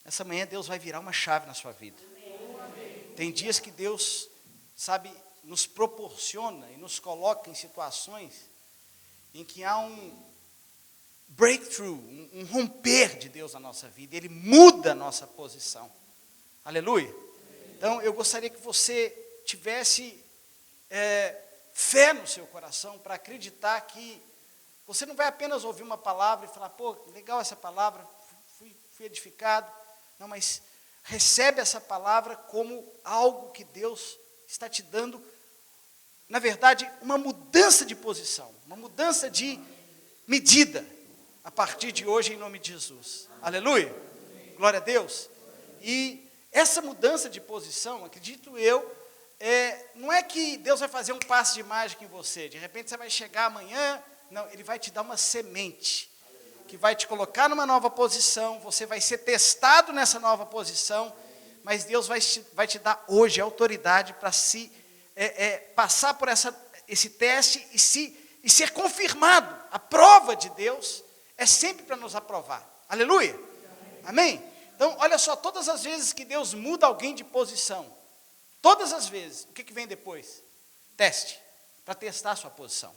Essa manhã Deus vai virar uma chave na sua vida. Tem dias que Deus, sabe, nos proporciona e nos coloca em situações em que há um breakthrough, um romper de Deus na nossa vida. Ele muda a nossa posição. Aleluia. Então eu gostaria que você tivesse fé no seu coração para acreditar que você não vai apenas ouvir uma palavra e falar, pô, legal essa palavra, fui edificado. Não, mas recebe essa palavra como algo que Deus está te dando, na verdade, uma mudança de posição, uma mudança de medida, a partir de hoje, em nome de Jesus. Aleluia. Glória a Deus. E essa mudança de posição, acredito eu, não é que Deus vai fazer um passe de mágica em você, de repente você vai chegar amanhã, não, Ele vai te dar uma semente, que vai te colocar numa nova posição, você vai ser testado nessa nova posição, mas Deus vai te dar hoje a autoridade para passar por esse teste e ser confirmado. A prova de Deus é sempre para nos aprovar. Aleluia? Amém? Então, olha só, todas as vezes que Deus muda alguém de posição, todas as vezes, o que vem depois? Teste, para testar a sua posição.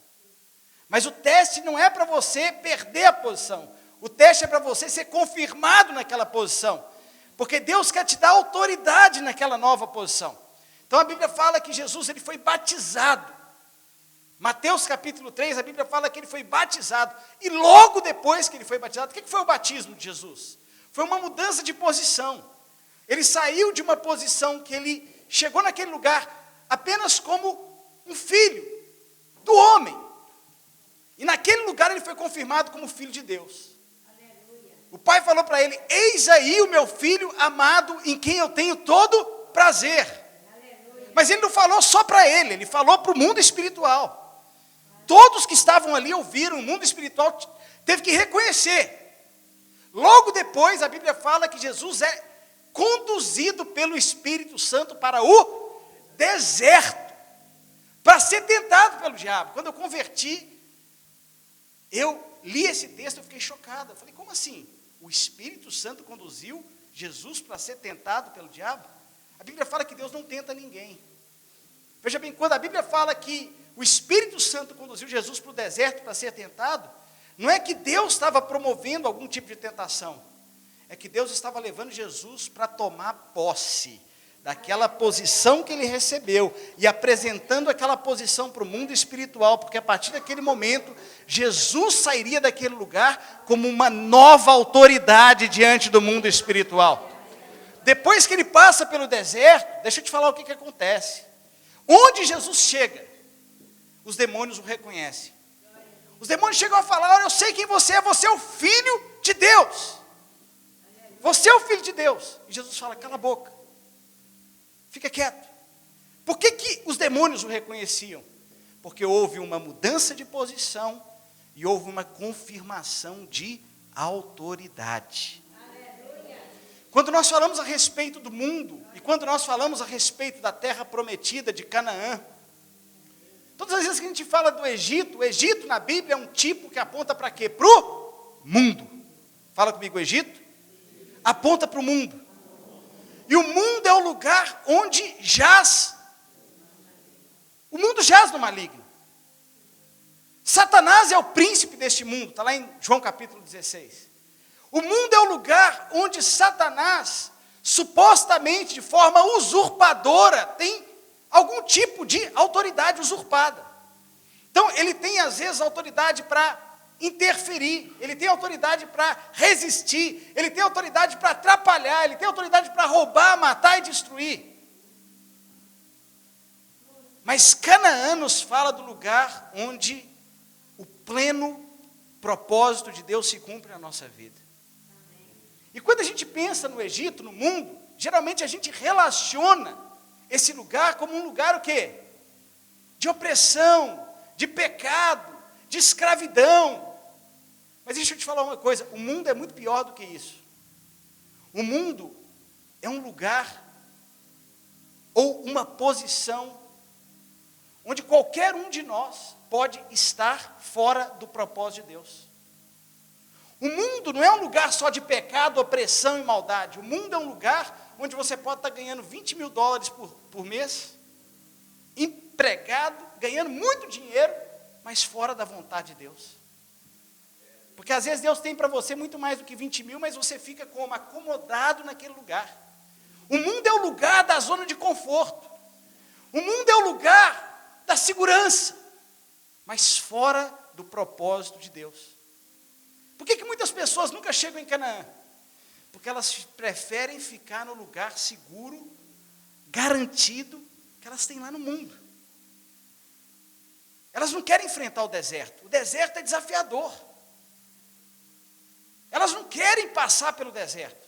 Mas o teste não é para você perder a posição. O teste é para você ser confirmado naquela posição. Porque Deus quer te dar autoridade naquela nova posição. Então a Bíblia fala que Jesus ele foi batizado. Mateus capítulo 3, a Bíblia fala que ele foi batizado. E logo depois que ele foi batizado, o que foi o batismo de Jesus? Foi uma mudança de posição. Ele saiu de uma posição que ele chegou naquele lugar apenas como um filho do homem. E naquele lugar ele foi confirmado como filho de Deus. Aleluia. O pai falou para ele, eis aí o meu filho amado, em quem eu tenho todo prazer. Aleluia. Mas ele não falou só para ele falou para o mundo espiritual. Todos que estavam ali ouviram, o mundo espiritual teve que reconhecer. Logo depois a Bíblia fala que Jesus é conduzido pelo Espírito Santo para o deserto, para ser tentado pelo diabo. Quando eu converti, eu li esse texto, eu fiquei chocado. Eu falei, como assim? O Espírito Santo conduziu Jesus para ser tentado pelo diabo? A Bíblia fala que Deus não tenta ninguém. Veja bem, quando a Bíblia fala que o Espírito Santo conduziu Jesus para o deserto para ser tentado, não é que Deus estava promovendo algum tipo de tentação. É que Deus estava levando Jesus para tomar posse daquela posição que ele recebeu e apresentando aquela posição para o mundo espiritual, porque a partir daquele momento, Jesus sairia daquele lugar como uma nova autoridade diante do mundo espiritual. Depois que ele passa pelo deserto, deixa eu te falar o que acontece. Onde Jesus chega, os demônios o reconhecem. Os demônios chegam a falar, olha, eu sei quem você é o filho de Deus. Você é o filho de Deus. E Jesus fala, cala a boca. Fica quieto. Por que os demônios o reconheciam? Porque houve uma mudança de posição e houve uma confirmação de autoridade. Aleluia. Quando nós falamos a respeito do mundo e quando nós falamos a respeito da terra prometida de Canaã, todas as vezes que a gente fala do Egito, o Egito na Bíblia é um tipo que aponta para quê? Para o mundo. Fala comigo, o Egito aponta para o mundo. E o mundo é o lugar onde jaz. O mundo jaz no maligno. Satanás é o príncipe deste mundo. Está lá em João capítulo 16. O mundo é o lugar onde Satanás, supostamente de forma usurpadora, tem algum tipo de autoridade usurpada. Então ele tem às vezes autoridade para interferir, ele tem autoridade para resistir, ele tem autoridade para atrapalhar, ele tem autoridade para roubar, matar e destruir. Mas Canaã nos fala do lugar onde o pleno propósito de Deus se cumpre na nossa vida. E quando a gente pensa no Egito, no mundo, geralmente a gente relaciona esse lugar como um lugar o quê? De opressão, de pecado, de escravidão. Mas deixa eu te falar uma coisa, o mundo é muito pior do que isso. O mundo é um lugar ou uma posição onde qualquer um de nós pode estar fora do propósito de Deus. O mundo não é um lugar só de pecado, opressão e maldade. O mundo é um lugar onde você pode estar ganhando $20.000 por mês, empregado, ganhando muito dinheiro, mas fora da vontade de Deus. Porque às vezes Deus tem para você muito mais do que 20 mil, mas você fica como acomodado naquele lugar. O mundo é o lugar da zona de conforto. O mundo é o lugar da segurança, mas fora do propósito de Deus. Por que muitas pessoas nunca chegam em Canaã? Porque elas preferem ficar no lugar seguro, garantido, que elas têm lá no mundo. Elas não querem enfrentar o deserto. O deserto é desafiador. Elas não querem passar pelo deserto.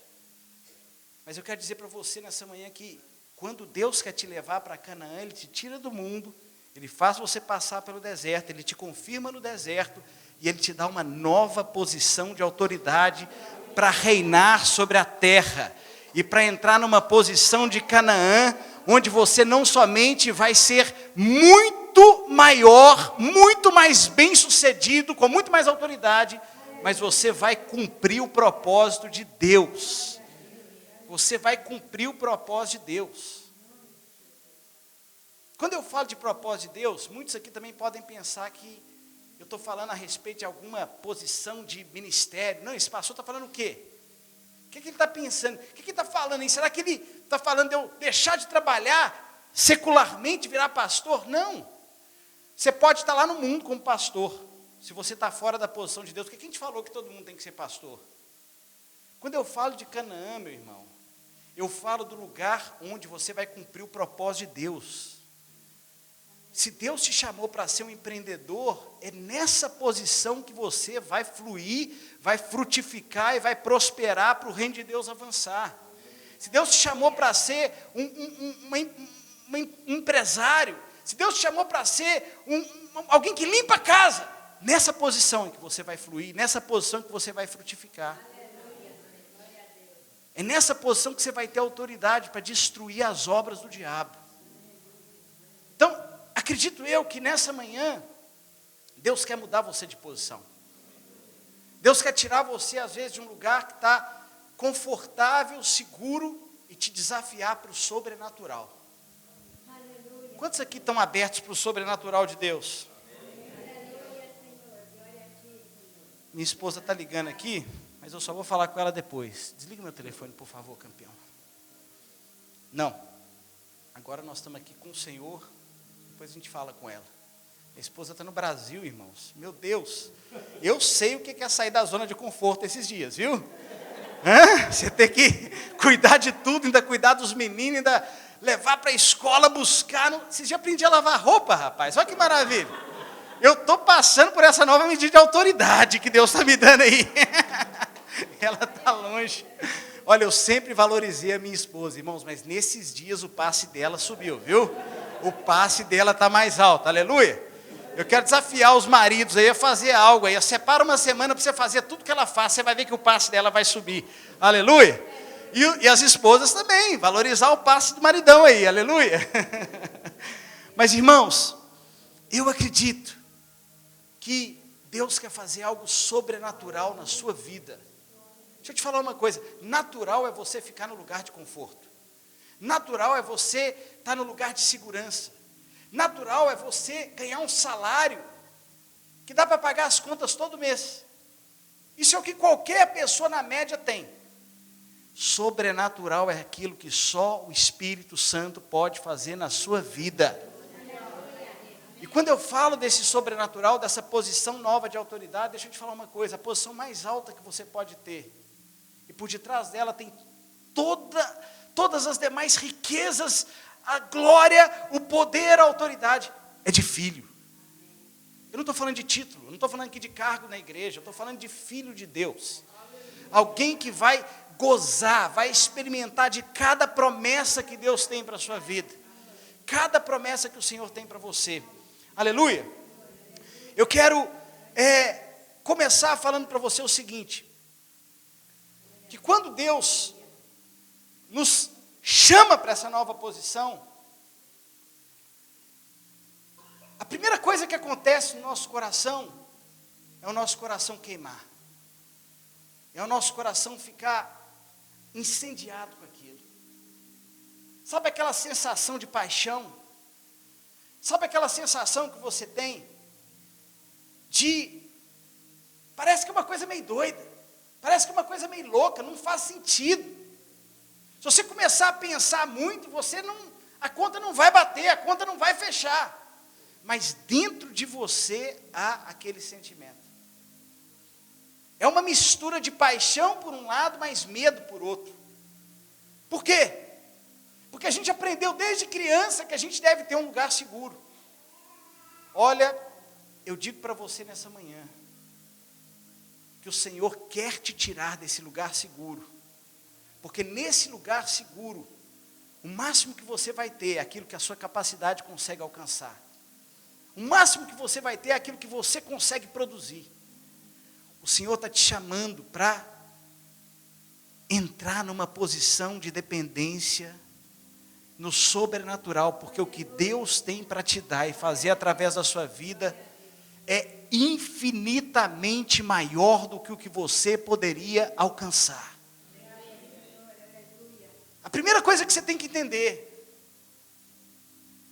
Mas eu quero dizer para você nessa manhã que quando Deus quer te levar para Canaã, Ele te tira do mundo, Ele faz você passar pelo deserto, Ele te confirma no deserto, e Ele te dá uma nova posição de autoridade para reinar sobre a terra, e para entrar numa posição de Canaã, onde você não somente vai ser muito maior, muito mais bem sucedido, com muito mais autoridade, mas você vai cumprir o propósito de Deus. Você vai cumprir o propósito de Deus. Quando eu falo de propósito de Deus, muitos aqui também podem pensar que eu estou falando a respeito de alguma posição de ministério. Não, esse pastor está falando o quê? O que ele está pensando? O que ele está falando aí? Será que ele está falando de eu deixar de trabalhar secularmente, virar pastor? Não. Você pode estar lá no mundo como pastor. Se você está fora da posição de Deus, por que a gente falou que todo mundo tem que ser pastor? Quando eu falo de Canaã, meu irmão, eu falo do lugar onde você vai cumprir o propósito de Deus. Se Deus te chamou para ser um empreendedor, é nessa posição que você vai fluir, vai frutificar e vai prosperar para o reino de Deus avançar. Se Deus te chamou para ser um empresário, se Deus te chamou para ser alguém que limpa a casa, nessa posição em que você vai fluir, nessa posição que você vai frutificar. É nessa posição que você vai ter autoridade para destruir as obras do diabo. Então, acredito eu que nessa manhã, Deus quer mudar você de posição. Deus quer tirar você, às vezes, de um lugar que está confortável, seguro, e te desafiar para o sobrenatural. Quantos aqui estão abertos para o sobrenatural de Deus? Minha esposa está ligando aqui, mas eu só vou falar com ela depois. Desliga meu telefone, por favor, campeão. Não. Agora nós estamos aqui com o Senhor, depois a gente fala com ela. Minha esposa está no Brasil, irmãos. Meu Deus, eu sei o que é sair da zona de conforto esses dias, viu? Você tem que cuidar de tudo, ainda cuidar dos meninos, ainda levar para a escola, buscar. Você já aprendi a lavar roupa, rapaz? Olha que maravilha. Eu estou passando por essa nova medida de autoridade que Deus está me dando aí. Ela está longe. Olha, eu sempre valorizei a minha esposa, irmãos, mas nesses dias o passe dela subiu, viu? O passe dela está mais alto, aleluia. Eu quero desafiar os maridos aí a fazer algo aí. Separa uma semana para você fazer tudo que ela faz, você vai ver que o passe dela vai subir, aleluia. E as esposas também, valorizar o passe do maridão aí, aleluia. Mas, irmãos, eu acredito que Deus quer fazer algo sobrenatural na sua vida. Deixa eu te falar uma coisa, natural é você ficar no lugar de conforto. Natural é você estar no lugar de segurança. Natural é você ganhar um salário que dá para pagar as contas todo mês. Isso é o que qualquer pessoa na média tem. Sobrenatural é aquilo que só o Espírito Santo pode fazer na sua vida. E quando eu falo desse sobrenatural, dessa posição nova de autoridade, deixa eu te falar uma coisa, a posição mais alta que você pode ter, e por detrás dela tem todas as demais riquezas, a glória, o poder, a autoridade, é de filho. Eu não estou falando de título, não estou falando aqui de cargo na igreja, eu estou falando de filho de Deus. Alguém que vai gozar, vai experimentar de cada promessa que Deus tem para a sua vida. Cada promessa que o Senhor tem para você. Aleluia. Eu quero começar falando para você o seguinte. Que quando Deus nos chama para essa nova posição, a primeira coisa que acontece no nosso coração é o nosso coração queimar. é o nosso coração ficar incendiado com aquilo. Sabe aquela sensação de paixão? Sabe aquela sensação que você tem parece que é uma coisa meio doida, parece que é uma coisa meio louca, não faz sentido. Se você começar a pensar muito, a conta não vai bater, a conta não vai fechar. Mas dentro de você há aquele sentimento. É uma mistura de paixão por um lado, mas medo por outro. Por quê? Porque a gente aprendeu desde criança que a gente deve ter um lugar seguro. Olha, eu digo para você nessa manhã, que o Senhor quer te tirar desse lugar seguro. Porque nesse lugar seguro, o máximo que você vai ter é aquilo que a sua capacidade consegue alcançar. O máximo que você vai ter é aquilo que você consegue produzir. O Senhor está te chamando para entrar numa posição de dependência no sobrenatural, porque o que Deus tem para te dar e fazer através da sua vida é infinitamente maior do que o que você poderia alcançar. A primeira coisa que você tem que entender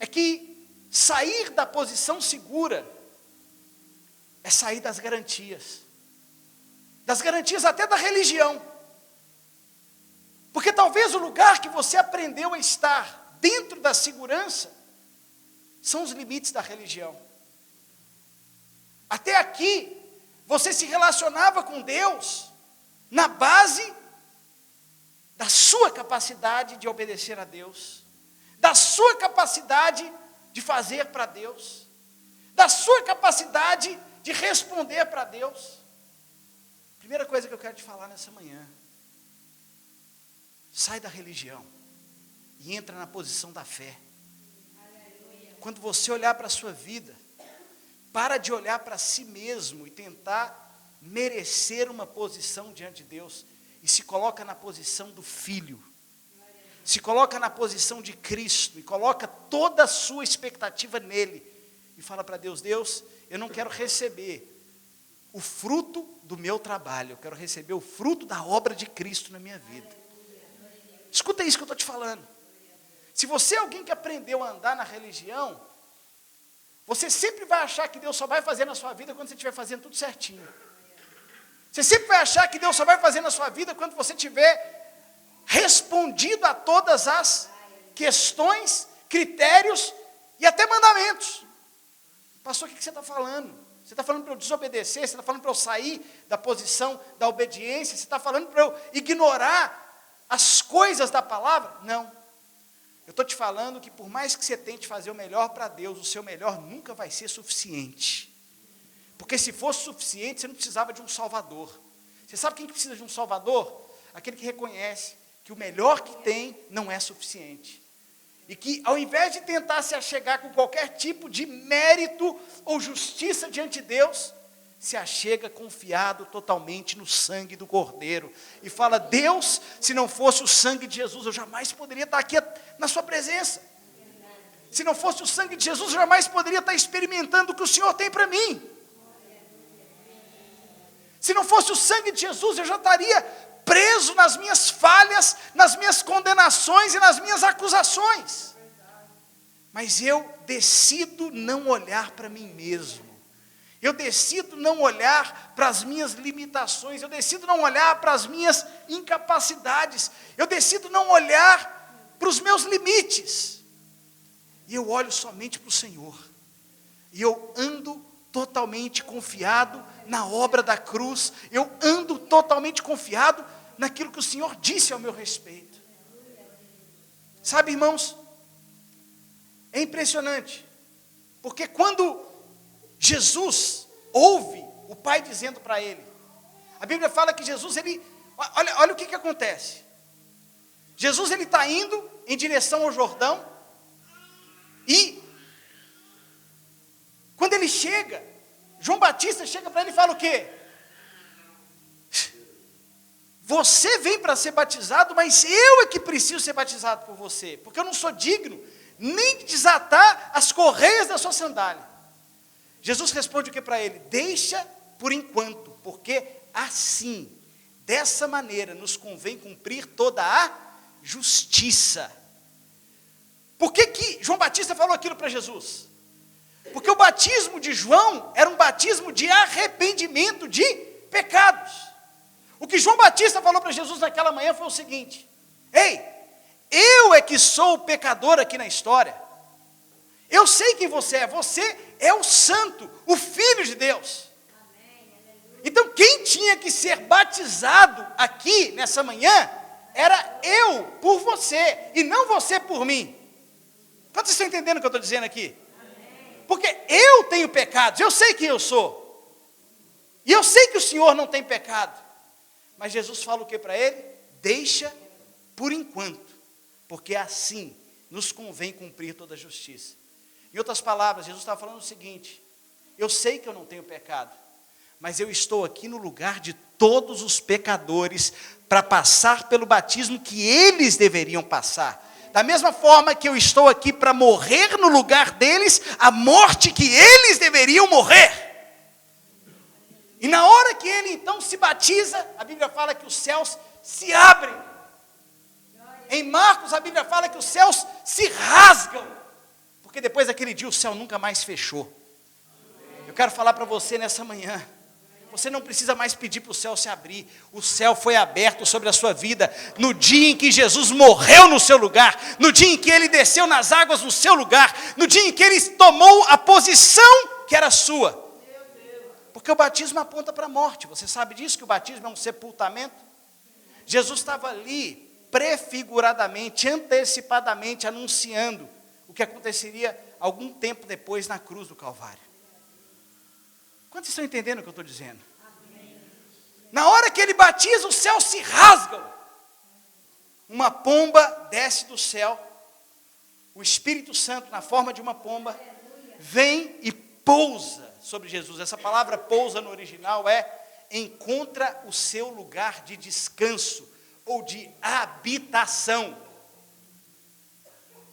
é que sair da posição segura é sair das garantias até da religião. Porque talvez o lugar que você aprendeu a estar dentro da segurança são os limites da religião. Até aqui, você se relacionava com Deus na base da sua capacidade de obedecer a Deus, da sua capacidade de fazer para Deus, da sua capacidade de responder para Deus. Primeira coisa que eu quero te falar nessa manhã: sai da religião e entra na posição da fé. Quando você olhar para a sua vida, para de olhar para si mesmo e tentar merecer uma posição diante de Deus, e se coloca na posição do Filho, se coloca na posição de Cristo, e coloca toda a sua expectativa nele, e fala para Deus: Deus, eu não quero receber o fruto do meu trabalho, eu quero receber o fruto da obra de Cristo na minha vida. Escuta isso que eu estou te falando. Se você é alguém que aprendeu a andar na religião, você sempre vai achar que Deus só vai fazer na sua vida quando você estiver fazendo tudo certinho. Você sempre vai achar que Deus só vai fazer na sua vida quando você tiver respondido a todas as questões, critérios e até mandamentos. Pastor, o que você está falando? Você está falando para eu desobedecer? Você está falando para eu sair da posição da obediência? Você está falando para eu ignorar as coisas da palavra? Não. Eu estou te falando que por mais que você tente fazer o melhor para Deus, o seu melhor nunca vai ser suficiente. Porque se fosse suficiente, você não precisava de um Salvador. Você sabe quem que precisa de um Salvador? Aquele que reconhece que o melhor que tem não é suficiente. E que ao invés de tentar se achegar com qualquer tipo de mérito ou justiça diante de Deus, se achega confiado totalmente no sangue do Cordeiro. E fala: Deus, se não fosse o sangue de Jesus, eu jamais poderia estar aqui na sua presença. Se não fosse o sangue de Jesus, eu jamais poderia estar experimentando o que o Senhor tem para mim. Se não fosse o sangue de Jesus, eu já estaria preso nas minhas falhas, nas minhas condenações e nas minhas acusações. Mas eu decido não olhar para mim mesmo. Eu decido não olhar para as minhas limitações. Eu decido não olhar para as minhas incapacidades. Eu decido não olhar para os meus limites. E eu olho somente para o Senhor. E eu ando totalmente confiado na obra da cruz. Eu ando totalmente confiado naquilo que o Senhor disse ao meu respeito. Sabe, irmãos, é impressionante, porque quando Jesus ouve o Pai dizendo para ele, a Bíblia fala que Jesus, olha o que acontece. Jesus, ele está indo em direção ao Jordão, e quando ele chega, João Batista chega para ele e fala o quê? Você vem para ser batizado, mas eu é que preciso ser batizado por você, porque eu não sou digno nem de desatar as correias da sua sandália. Jesus responde o que para ele? Deixa por enquanto, porque assim dessa maneira nos convém cumprir toda a justiça. Por que João Batista falou aquilo para Jesus? Porque o batismo de João era um batismo de arrependimento de pecados. O que João Batista falou para Jesus naquela manhã foi o seguinte: ei, eu é que sou o pecador aqui na história. Eu sei quem você é o santo, o Filho de Deus. Então quem tinha que ser batizado aqui nessa manhã era eu por você e não você por mim. Quantos estão entendendo o que eu estou dizendo aqui? Porque eu tenho pecados, eu sei quem eu sou. E eu sei que o Senhor não tem pecado. Mas Jesus fala o que para ele? Deixa por enquanto, porque assim nos convém cumprir toda a justiça. Em outras palavras, Jesus estava falando o seguinte: eu sei que eu não tenho pecado, mas eu estou aqui no lugar de todos os pecadores para passar pelo batismo que eles deveriam passar. Da mesma forma que eu estou aqui para morrer no lugar deles, a morte que eles deveriam morrer. E na hora que ele então se batiza, a Bíblia fala que os céus se abrem. Em Marcos a Bíblia fala que os céus se rasgam. Porque depois daquele dia o céu nunca mais fechou. Eu quero falar para você nessa manhã: você não precisa mais pedir para o céu se abrir. O céu foi aberto sobre a sua vida no dia em que Jesus morreu no seu lugar, no dia em que ele desceu nas águas no seu lugar, no dia em que ele tomou a posição que era sua. Porque o batismo aponta para a morte. Você sabe disso, que o batismo é um sepultamento? Jesus estava ali prefiguradamente, antecipadamente anunciando o que aconteceria algum tempo depois na cruz do Calvário. Quantos estão entendendo o que eu estou dizendo? Amém. Na hora que ele batiza, os céus se rasgam. Uma pomba desce do céu. O Espírito Santo, na forma de uma pomba, vem e pousa sobre Jesus. Essa palavra pousa no original encontra o seu lugar de descanso ou de habitação.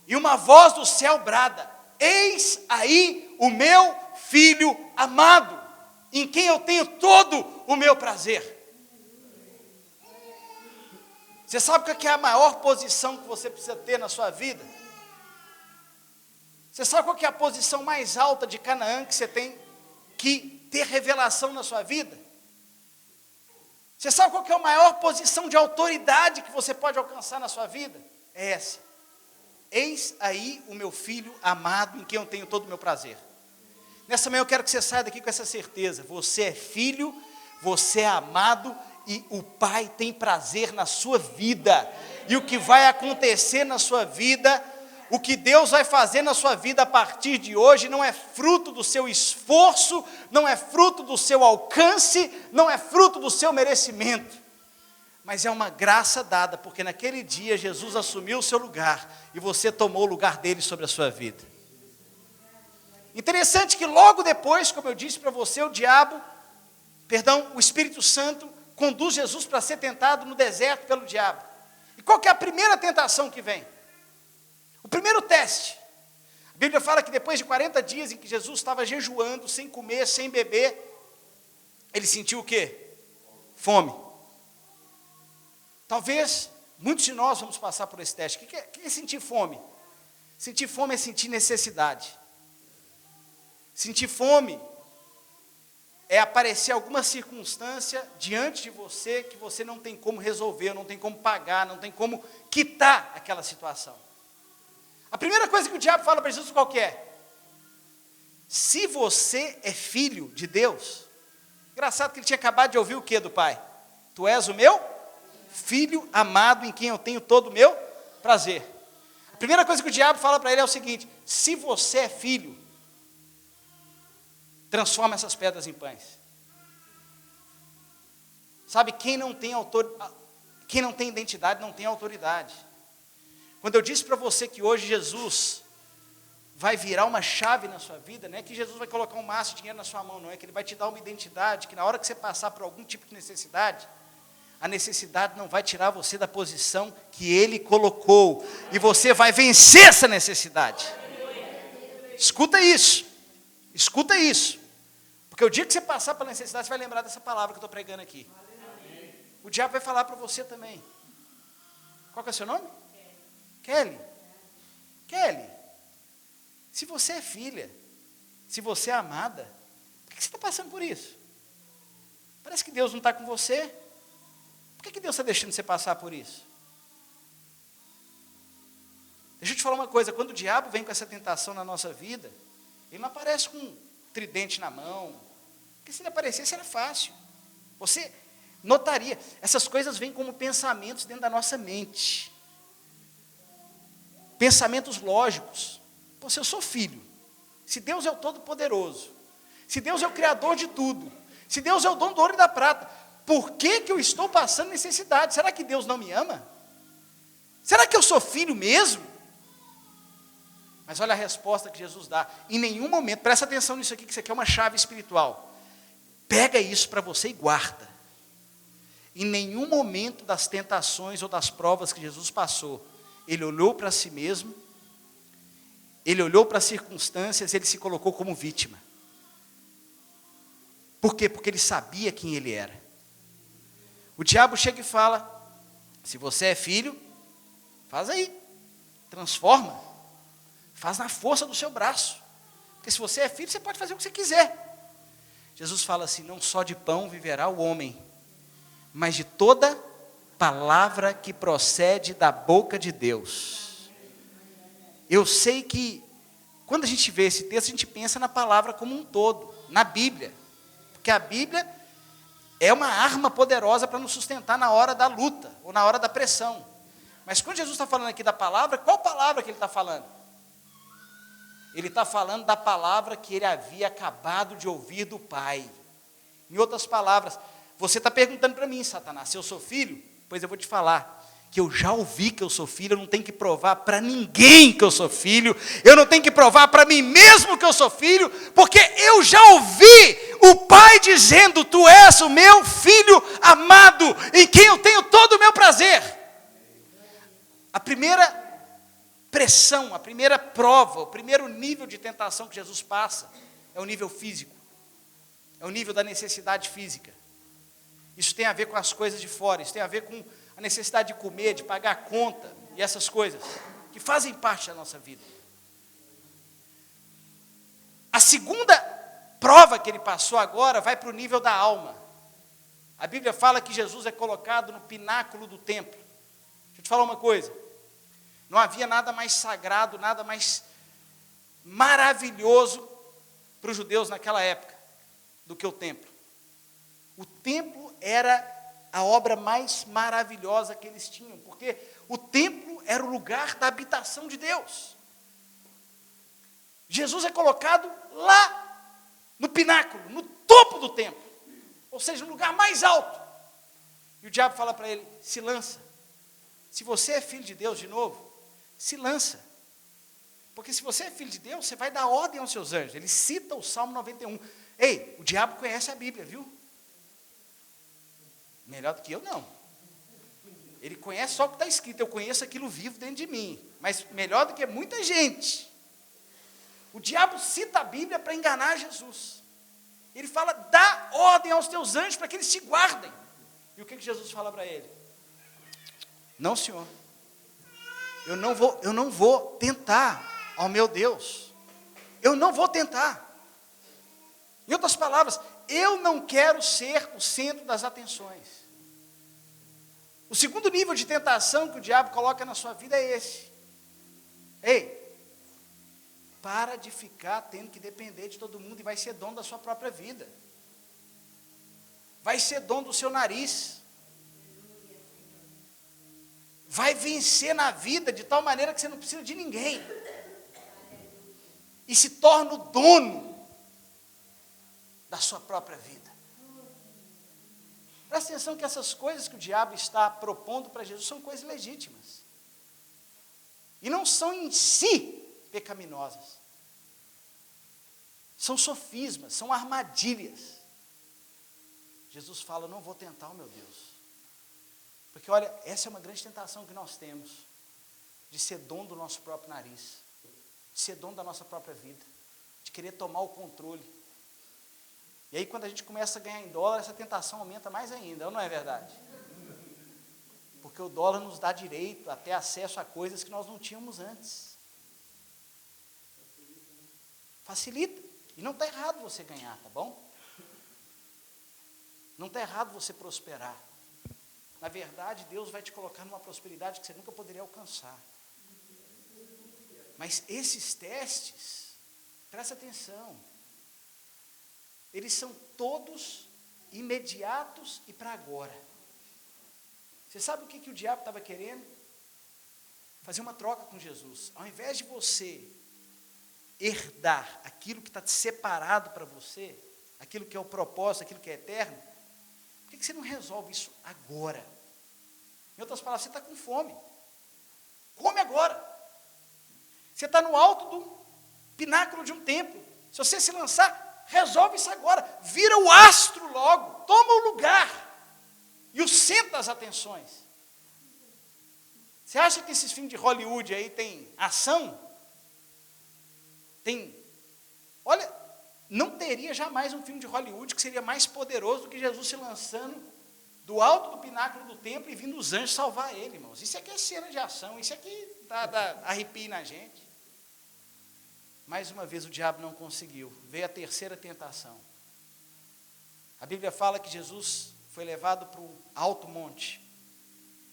E uma voz do céu brada: eis aí o meu Filho amado, em quem eu tenho todo o meu prazer. Você sabe qual que é a maior posição que você precisa ter na sua vida? Você sabe qual que é a posição mais alta de Canaã que você tem que ter revelação na sua vida? Você sabe qual que é a maior posição de autoridade que você pode alcançar na sua vida? É essa: eis aí o meu Filho amado, em quem eu tenho todo o meu prazer. Nessa manhã eu quero que você saia daqui com essa certeza: você é filho, você é amado e o Pai tem prazer na sua vida. E o que vai acontecer na sua vida, o que Deus vai fazer na sua vida a partir de hoje, não é fruto do seu esforço, não é fruto do seu alcance, não é fruto do seu merecimento, mas é uma graça dada, porque naquele dia Jesus assumiu o seu lugar e você tomou o lugar dele sobre a sua vida. Interessante que logo depois, como eu disse para você, o Espírito Santo conduz Jesus para ser tentado no deserto pelo diabo. E qual que é a primeira tentação que vem? O primeiro teste. A Bíblia fala que depois de 40 dias em que Jesus estava jejuando, sem comer, sem beber, ele sentiu o quê? Fome. Talvez muitos de nós vamos passar por esse teste. O que é sentir fome? Sentir fome é sentir necessidade. Sentir fome é aparecer alguma circunstância diante de você que você não tem como resolver, não tem como pagar, não tem como quitar aquela situação. A primeira coisa que o diabo fala para Jesus qual que é? Se você é filho de Deus, engraçado que ele tinha acabado de ouvir o que do pai? Tu és o meu Filho amado, em quem eu tenho todo o meu prazer. A primeira coisa que o diabo fala para ele é o seguinte: se você é filho, transforma essas pedras em pães. Sabe, quem não tem identidade não tem autoridade. Quando eu disse para você que hoje Jesus vai virar uma chave na sua vida, não é que Jesus vai colocar um maço de dinheiro na sua mão, não é que ele vai te dar uma identidade, que na hora que você passar por algum tipo de necessidade, a necessidade não vai tirar você da posição que ele colocou, e você vai vencer essa necessidade. Escuta isso, porque o dia que você passar pela necessidade, você vai lembrar dessa palavra que eu estou pregando aqui. O diabo vai falar para você também. Qual que é o seu nome? Kelly. Kelly, se você é filha, se você é amada, por que você está passando por isso? Parece que Deus não está com você. Por que Deus está deixando você passar por isso? Deixa eu te falar uma coisa, quando o diabo vem com essa tentação na nossa vida, ele não aparece com um tridente na mão, porque se ele aparecesse era fácil. Você notaria, essas coisas vêm como pensamentos dentro da nossa mente. Pensamentos lógicos. Pô, se eu sou filho, se Deus é o Todo-Poderoso, se Deus é o Criador de tudo, se Deus é o dono do ouro e da prata, por que eu estou passando necessidade? Será que Deus não me ama? Será que eu sou filho mesmo? Mas olha a resposta que Jesus dá. Em nenhum momento, presta atenção nisso aqui, que isso aqui é uma chave espiritual. Pega isso para você e guarda. Em nenhum momento das tentações ou das provas que Jesus passou, ele olhou para si mesmo, ele olhou para as circunstâncias, ele se colocou como vítima. Por quê? Porque ele sabia quem ele era. O diabo chega e fala, se você é filho, faz aí, transforma, faz na força do seu braço, porque se você é filho, você pode fazer o que você quiser. Jesus fala assim, não só de pão viverá o homem, mas de toda palavra que procede da boca de Deus. Eu sei que, quando a gente vê esse texto, a gente pensa na palavra como um todo, na Bíblia, porque a Bíblia é uma arma poderosa para nos sustentar na hora da luta, ou na hora da pressão. Mas quando Jesus está falando aqui da palavra, qual palavra que ele está falando? Ele está falando da palavra que ele havia acabado de ouvir do Pai. Em outras palavras, você está perguntando para mim, Satanás, se eu sou filho? Pois eu vou te falar, que eu já ouvi que eu sou filho, eu não tenho que provar para ninguém que eu sou filho, eu não tenho que provar para mim mesmo que eu sou filho, porque eu já ouvi o Pai dizendo, tu és o meu filho amado, em quem eu tenho todo o meu prazer. A primeira pressão, a primeira prova, o primeiro nível de tentação que Jesus passa, é o nível físico, é o nível da necessidade física. Isso tem a ver com as coisas de fora, isso tem a ver com a necessidade de comer, de pagar a conta, e essas coisas, que fazem parte da nossa vida. A segunda prova que ele passou agora, vai para o nível da alma. A Bíblia fala que Jesus é colocado no pináculo do templo. Deixa eu te falar uma coisa, não havia nada mais sagrado, nada mais maravilhoso para os judeus naquela época, do que o templo. O templo era a obra mais maravilhosa que eles tinham, porque o templo era o lugar da habitação de Deus. Jesus é colocado lá, no pináculo, no topo do templo, ou seja, no lugar mais alto. E o diabo fala para ele, se lança. Se você é filho de Deus, de novo, se lança. Porque se você é filho de Deus, você vai dar ordem aos seus anjos. Ele cita o Salmo 91. Ei, o diabo conhece a Bíblia, viu? Melhor do que eu, não. Ele conhece só o que está escrito. Eu conheço aquilo vivo dentro de mim. Mas melhor do que muita gente. O diabo cita a Bíblia para enganar Jesus. Ele fala, dá ordem aos teus anjos para que eles te guardem. E o que Jesus fala para ele? Não, Senhor. Eu não vou tentar ao meu Deus. Eu não vou tentar. Em outras palavras, eu não quero ser o centro das atenções. O segundo nível de tentação que o diabo coloca na sua vida é esse. Ei, para de ficar tendo que depender de todo mundo e vai ser dono da sua própria vida. Vai ser dono do seu nariz. Vai vencer na vida de tal maneira que você não precisa de ninguém. E se torna o dono da sua própria vida. Presta atenção que essas coisas que o diabo está propondo para Jesus são coisas legítimas. E não são em si pecaminosas. São sofismas, são armadilhas. Jesus fala, não vou tentar o meu Deus. Porque olha, essa é uma grande tentação que nós temos, de ser dono do nosso próprio nariz, de ser dono da nossa própria vida, de querer tomar o controle. E aí quando a gente começa a ganhar em dólar, essa tentação aumenta mais ainda, ou não é verdade? Porque o dólar nos dá direito a ter acesso a coisas que nós não tínhamos antes. Facilita. E não está errado você ganhar, tá bom? Não está errado você prosperar. Na verdade, Deus vai te colocar numa prosperidade que você nunca poderia alcançar. Mas esses testes, presta atenção, eles são todos imediatos e para agora. Você sabe o que o diabo estava querendo? Fazer uma troca com Jesus. Ao invés de você herdar aquilo que está separado para você, aquilo que é o propósito, aquilo que é eterno, por que você não resolve isso agora? Em outras palavras, você está com fome. Come agora. Você está no alto do pináculo de um templo. Se você se lançar, resolve isso agora. Vira o astro logo. Toma o lugar. E o centro das atenções. Você acha que esses filmes de Hollywood aí tem ação? Tem. Olha, não teria jamais um filme de Hollywood que seria mais poderoso do que Jesus se lançando do alto do pináculo do templo e vindo os anjos salvar ele, irmãos. Isso aqui é cena de ação, isso aqui dá arrepio na gente. Mais uma vez o diabo não conseguiu. Veio a terceira tentação. A Bíblia fala que Jesus foi levado para o alto monte.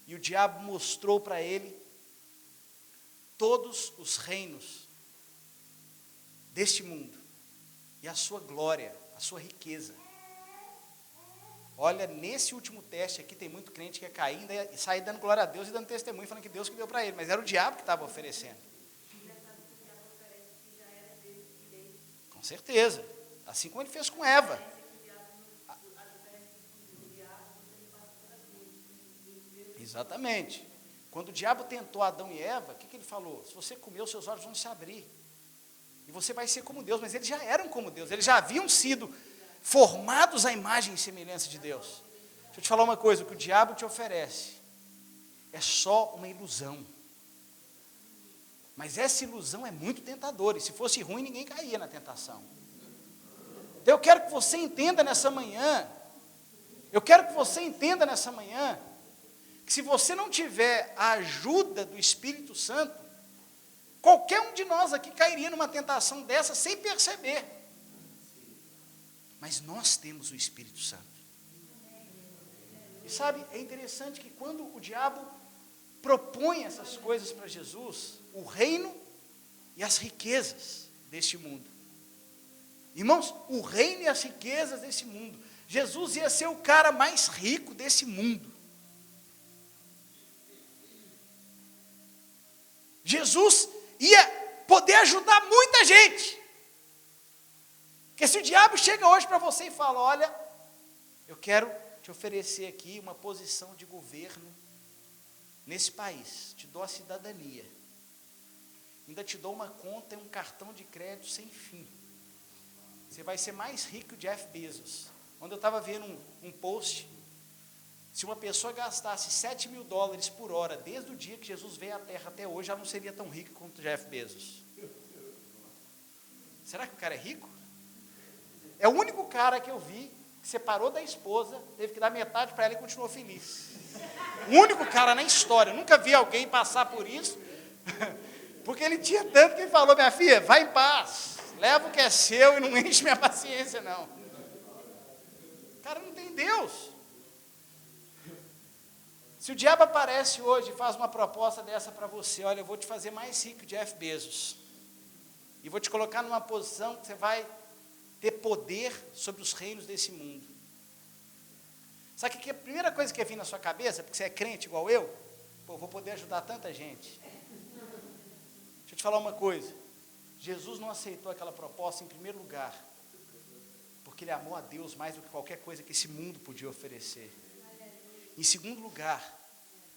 E o diabo mostrou para ele todos os reinos deste mundo. E a sua glória, a sua riqueza. Olha, nesse último teste aqui tem muito crente que ia cair e sair dando glória a Deus e dando testemunho, falando que Deus que deu para ele. Mas era o diabo que estava oferecendo. Com certeza. Assim como ele fez com Eva. Exatamente. Quando o diabo tentou Adão e Eva, o que ele falou? Se você comer, os seus olhos vão se abrir. E você vai ser como Deus. Mas eles já eram como Deus. Eles já haviam sido formados à imagem e semelhança de Deus. Deixa eu te falar uma coisa. O que o diabo te oferece é só uma ilusão. Mas essa ilusão é muito tentadora. E se fosse ruim, ninguém caía na tentação. Então eu quero que você entenda nessa manhã. Eu quero que você entenda nessa manhã que se você não tiver a ajuda do Espírito Santo, qualquer um de nós aqui cairia numa tentação dessa sem perceber. Mas nós temos o Espírito Santo. E sabe, é interessante que quando o diabo propõe essas coisas para Jesus, o reino e as riquezas deste mundo. Irmãos, o reino e as riquezas desse mundo. Jesus ia ser o cara mais rico desse mundo. Jesus ia poder ajudar muita gente. Porque se o diabo chega hoje para você e fala, olha, eu quero te oferecer aqui uma posição de governo nesse país, te dou a cidadania, ainda te dou uma conta e um cartão de crédito sem fim, você vai ser mais rico que o Jeff Bezos. Quando eu estava vendo um post, se uma pessoa gastasse $7.000 por hora, desde o dia que Jesus veio à Terra até hoje, ela não seria tão rica quanto o Jeff Bezos. Será que o cara é rico? É o único cara que eu vi que separou da esposa, teve que dar metade para ela e continuou feliz. O único cara na história, eu nunca vi alguém passar por isso, porque ele tinha tanto que ele falou, minha filha, vai em paz, leva o que é seu e não enche minha paciência, não. O cara não tem Deus. Se o diabo aparece hoje e faz uma proposta dessa para você, olha, eu vou te fazer mais rico que Jeff Bezos, e vou te colocar numa posição que você vai ter poder sobre os reinos desse mundo. Sabe que a primeira coisa que ia vir na sua cabeça, porque você é crente igual eu, pô, vou poder ajudar tanta gente. Deixa eu te falar uma coisa, Jesus não aceitou aquela proposta em primeiro lugar, porque ele amou a Deus mais do que qualquer coisa que esse mundo podia oferecer. Em segundo lugar,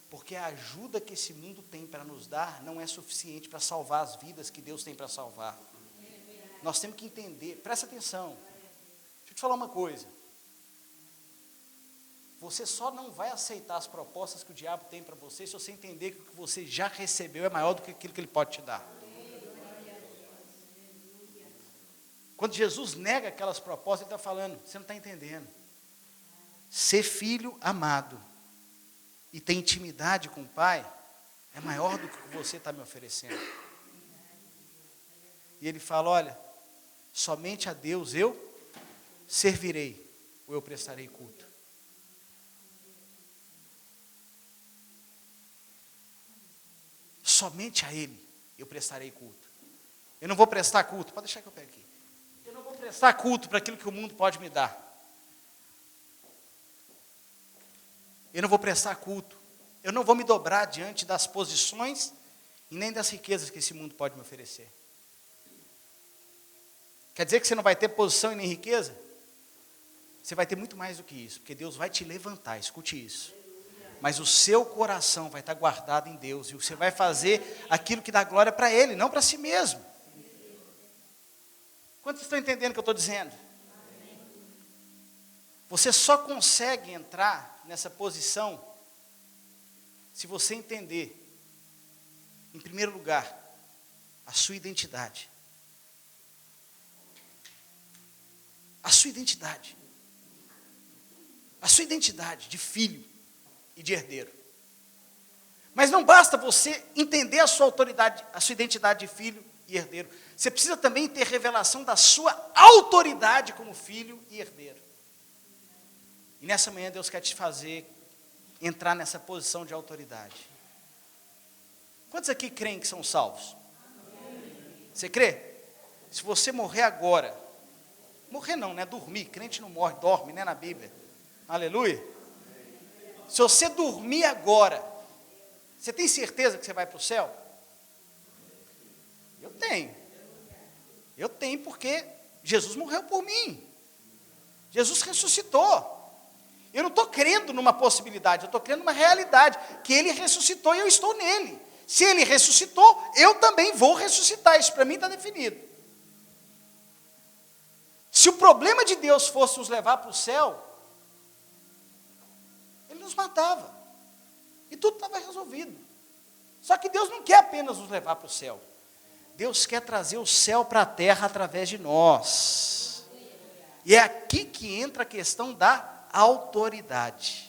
porque a ajuda que esse mundo tem para nos dar não é suficiente para salvar as vidas que Deus tem para salvar. Nós temos que entender, presta atenção, deixa eu te falar uma coisa, você só não vai aceitar as propostas que o diabo tem para você se você entender que o que você já recebeu é maior do que aquilo que ele pode te dar. Quando Jesus nega aquelas propostas, ele está falando, você não está entendendo, ser filho amado e ter intimidade com o Pai é maior do que o que você está me oferecendo. E ele fala, olha, somente a Deus eu servirei, ou eu prestarei culto. Somente a Ele eu prestarei culto. Eu não vou prestar culto, pode deixar que eu pegue aqui. Eu não vou prestar culto para aquilo que o mundo pode me dar. Eu não vou prestar culto. Eu não vou me dobrar diante das posições e nem das riquezas que esse mundo pode me oferecer. Quer dizer que você não vai ter posição e nem riqueza? Você vai ter muito mais do que isso, porque Deus vai te levantar, escute isso. Mas o seu coração vai estar guardado em Deus, e você vai fazer aquilo que dá glória para Ele, não para si mesmo. Quantos estão entendendo o que eu estou dizendo? Você só consegue entrar nessa posição se você entender, em primeiro lugar, a sua identidade. A sua identidade. A sua identidade de filho e de herdeiro. Mas não basta você entender a sua autoridade, a sua identidade de filho e herdeiro. Você precisa também ter revelação da sua autoridade como filho e herdeiro. E nessa manhã Deus quer te fazer entrar nessa posição de autoridade. Quantos aqui creem que são salvos? Você crê? Se você morrer agora, morrer não, né? Dormir, crente não morre, dorme, né? Na Bíblia. Aleluia. Se você dormir agora, você tem certeza que você vai para o céu? Eu tenho. Eu tenho porque Jesus morreu por mim. Jesus ressuscitou. Eu não estou crendo numa possibilidade, eu estou crendo numa realidade, que Ele ressuscitou e eu estou nele. Se Ele ressuscitou, eu também vou ressuscitar, isso para mim está definido. Se o problema de Deus fosse nos levar para o céu, Ele nos matava, e tudo estava resolvido. Só que Deus não quer apenas nos levar para o céu, Deus quer trazer o céu para a terra através de nós. E é aqui que entra a questão da autoridade.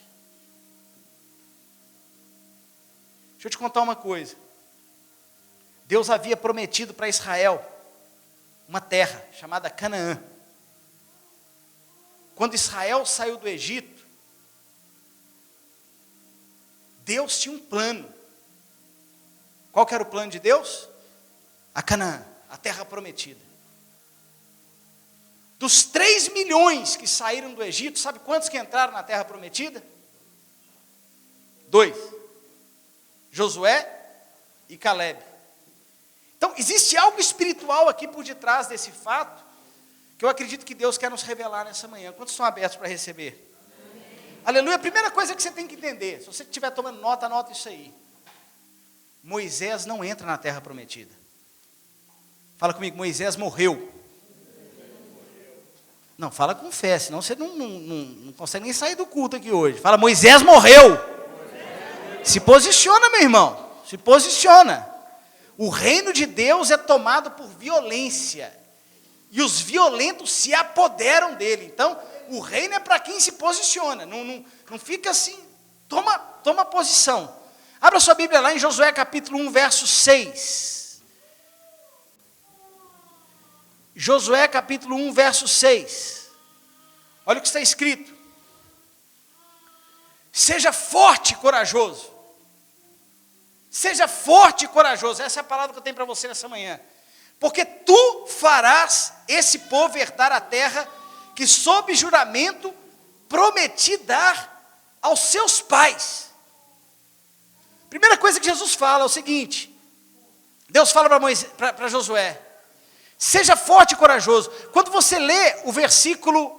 Deixa eu te contar uma coisa. Deus havia prometido para Israel uma terra chamada Canaã. Quando Israel saiu do Egito, Deus tinha um plano. Qual que era o plano de Deus? A Canaã, a terra prometida. Dos 3 milhões que saíram do Egito, sabe quantos que entraram na terra prometida? 2. Josué e Calebe. Então, existe algo espiritual aqui por detrás desse fato, que eu acredito que Deus quer nos revelar nessa manhã. Quantos estão abertos para receber? Amém. Aleluia. A primeira coisa que você tem que entender, se você estiver tomando nota, anota isso aí. Moisés não entra na terra prometida. Fala comigo, Moisés morreu. Não, fala com fé, senão você não consegue nem sair do culto aqui hoje. Fala, Moisés morreu. Se posiciona, meu irmão. Se posiciona. O reino de Deus é tomado por violência. E os violentos se apoderam dele. Então, o reino é para quem se posiciona. Não fica assim. Toma posição. Abra sua Bíblia lá em Josué capítulo 1, verso 6. Josué capítulo 1, verso 6. Olha o que está escrito. Seja forte e corajoso. Seja forte e corajoso. Essa é a palavra que eu tenho para você nessa manhã. Porque tu farás esse povo herdar a terra que sob juramento prometi dar aos seus pais. Primeira coisa que Jesus fala é o seguinte. Deus fala para Josué. Seja forte e corajoso. Quando você lê o versículo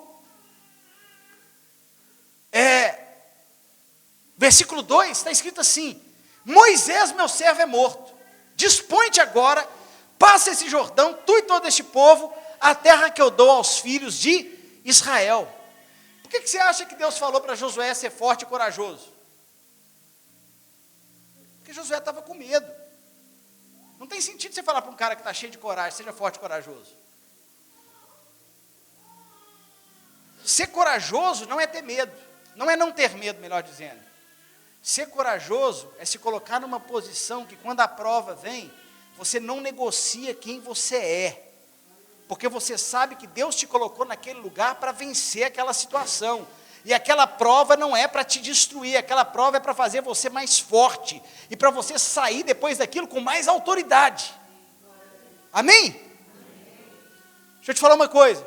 2, está escrito assim: Moisés, meu servo, é morto. Dispõe-te agora, passa esse Jordão, tu e todo este povo, a terra que eu dou aos filhos de Israel. Por que você acha que Deus falou para Josué ser forte e corajoso? Porque Josué estava com medo. Não tem sentido você falar para um cara que está cheio de coragem, seja forte e corajoso. Ser corajoso não é ter medo, não é não ter medo, melhor dizendo. Ser corajoso é se colocar numa posição que quando a prova vem, você não negocia quem você é. Porque você sabe que Deus te colocou naquele lugar para vencer aquela situação. E aquela prova não é para te destruir, aquela prova é para fazer você mais forte. E para você sair depois daquilo com mais autoridade. Amém? Deixa eu te falar uma coisa.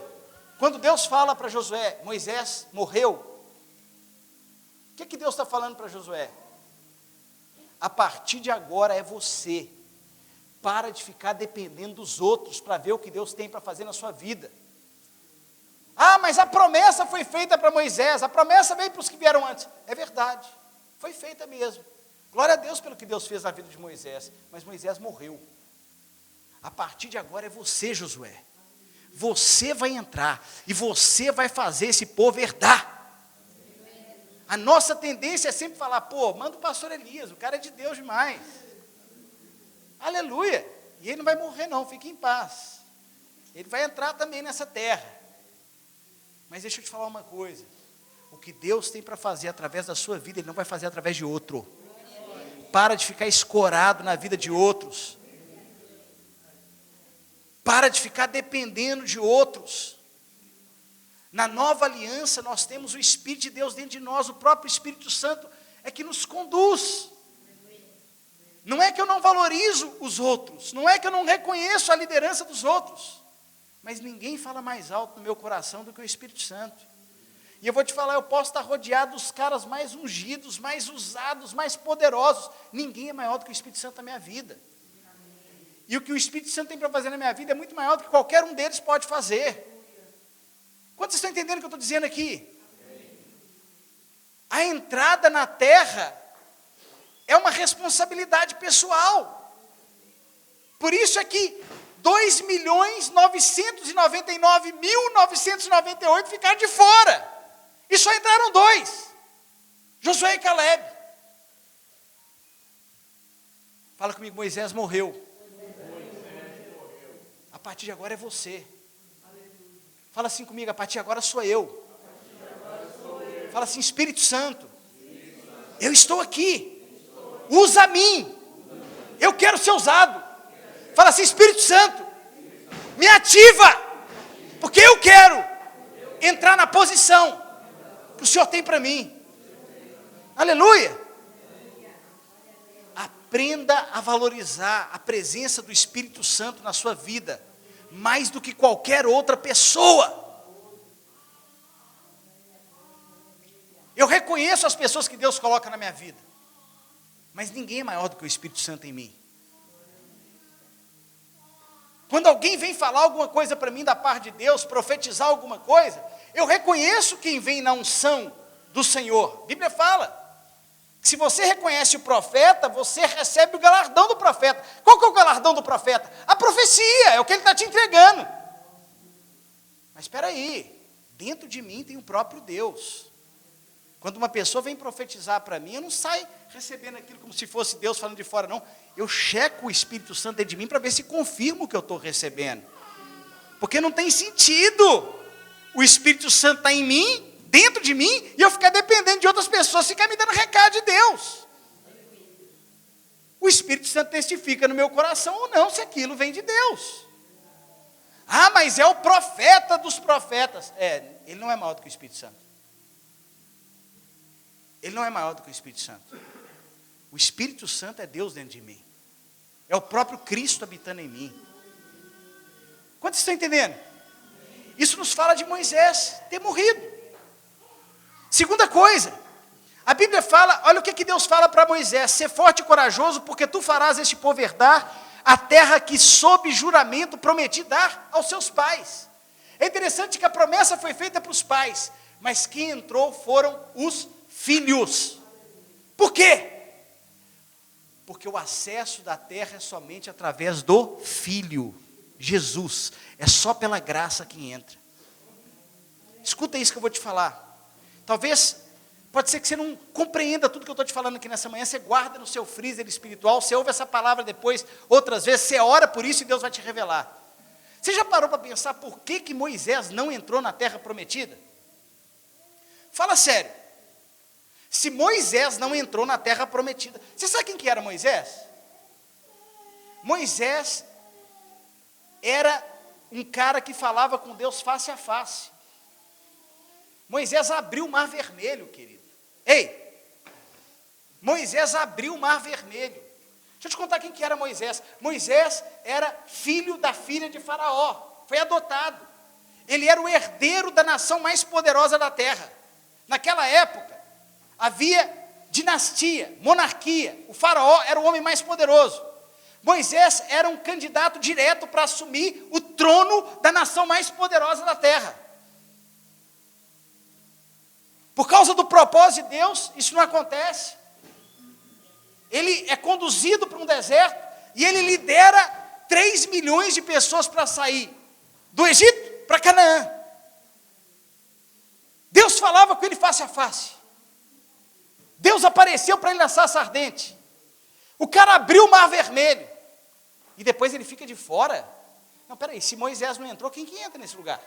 Quando Deus fala para Josué, Moisés morreu. O que Deus está falando para Josué? A partir de agora é você. Para de ficar dependendo dos outros para ver o que Deus tem para fazer na sua vida. Ah, mas a promessa foi feita para Moisés, a promessa veio para os que vieram antes. É verdade, foi feita mesmo. Glória a Deus pelo que Deus fez na vida de Moisés, mas Moisés morreu. A partir de agora é você, Josué. Você vai entrar e você vai fazer esse povo herdar. A nossa tendência é sempre falar, pô, manda o pastor Elias, o cara é de Deus demais. Aleluia. E ele não vai morrer não, fique em paz. Ele vai entrar também nessa terra. Mas deixa eu te falar uma coisa. O que Deus tem para fazer através da sua vida, Ele não vai fazer através de outro. Para de ficar escorado na vida de outros. Para de ficar dependendo de outros. Na nova aliança, nós temos o Espírito de Deus dentro de nós, o próprio Espírito Santo é que nos conduz. Não é que eu não valorizo os outros, não é que eu não reconheço a liderança dos outros, mas ninguém fala mais alto no meu coração do que o Espírito Santo. E eu vou te falar, eu posso estar rodeado dos caras mais ungidos, mais usados, mais poderosos, ninguém é maior do que o Espírito Santo na minha vida. E o que o Espírito Santo tem para fazer na minha vida é muito maior do que qualquer um deles pode fazer. Quantos estão entendendo o que eu estou dizendo aqui? A entrada na terra é uma responsabilidade pessoal. Por isso é que 2.999.998 ficaram de fora. E só entraram 2. Josué e Caleb. Fala comigo, Moisés morreu. A partir de agora é você. Fala assim comigo, a partir de agora sou eu. Fala assim, Espírito Santo, eu estou aqui. Usa a mim. Eu quero ser usado. Fala assim, Espírito Santo, me ativa. Porque eu quero entrar na posição que o Senhor tem para mim. Aleluia. Aprenda a valorizar a presença do Espírito Santo na sua vida, mais do que qualquer outra pessoa. Eu reconheço as pessoas que Deus coloca na minha vida, mas ninguém é maior do que o Espírito Santo em mim. Quando alguém vem falar alguma coisa para mim da parte de Deus, profetizar alguma coisa, eu reconheço quem vem na unção do Senhor. A Bíblia fala que se você reconhece o profeta, você recebe o galardão do profeta. Qual que é o galardão do profeta? A profecia, é o que ele está te entregando. Mas espera aí, dentro de mim tem o próprio Deus. Quando uma pessoa vem profetizar para mim, eu não saio recebendo aquilo como se fosse Deus falando de fora, não. Eu checo o Espírito Santo dentro de mim para ver se confirma o que eu estou recebendo. Porque não tem sentido o Espírito Santo está em mim, dentro de mim, e eu ficar dependendo de outras pessoas, ficar me dando recado de Deus. O Espírito Santo testifica no meu coração ou não, se aquilo vem de Deus. Ah, mas é o profeta dos profetas. Ele não é maior do que o Espírito Santo. Ele não é maior do que o Espírito Santo. O Espírito Santo é Deus dentro de mim. É o próprio Cristo habitando em mim. Quantos estão entendendo? Isso nos fala de Moisés ter morrido. Segunda coisa, a Bíblia fala, olha o que Deus fala para Moisés: ser forte e corajoso, porque tu farás este povo herdar a terra que sob juramento prometi dar aos seus pais. É interessante que a promessa foi feita para os pais, mas quem entrou foram os filhos. Por quê? Porque o acesso da terra é somente através do Filho, Jesus. É só pela graça que entra. Escuta isso que eu vou te falar. Talvez, pode ser que você não compreenda tudo que eu estou te falando aqui nessa manhã. Você guarda no seu freezer espiritual, você ouve essa palavra depois, outras vezes, você ora por isso e Deus vai te revelar. Você já parou para pensar por que Moisés não entrou na terra prometida? Fala sério. se Moisés não entrou na terra prometida. Você sabe quem que era Moisés? Moisés era um cara que falava com Deus face a face. Moisés abriu o mar vermelho, querido. Ei, Moisés abriu o mar vermelho. Deixa eu te contar quem que era Moisés. Moisés era filho da filha de Faraó, foi adotado. Ele era o herdeiro da nação mais poderosa da terra. Naquela época, havia dinastia, monarquia. O Faraó era o homem mais poderoso. Moisés era um candidato direto para assumir o trono da nação mais poderosa da terra. Por causa do propósito de Deus, isso não acontece. Ele é conduzido para um deserto e ele lidera 3 milhões de pessoas para sair do Egito para Canaã. Deus falava com ele face a face. Deus apareceu para ele na sarça ardente. O cara abriu o mar vermelho. E depois ele fica de fora. Não, peraí, se Moisés não entrou, quem que entra nesse lugar?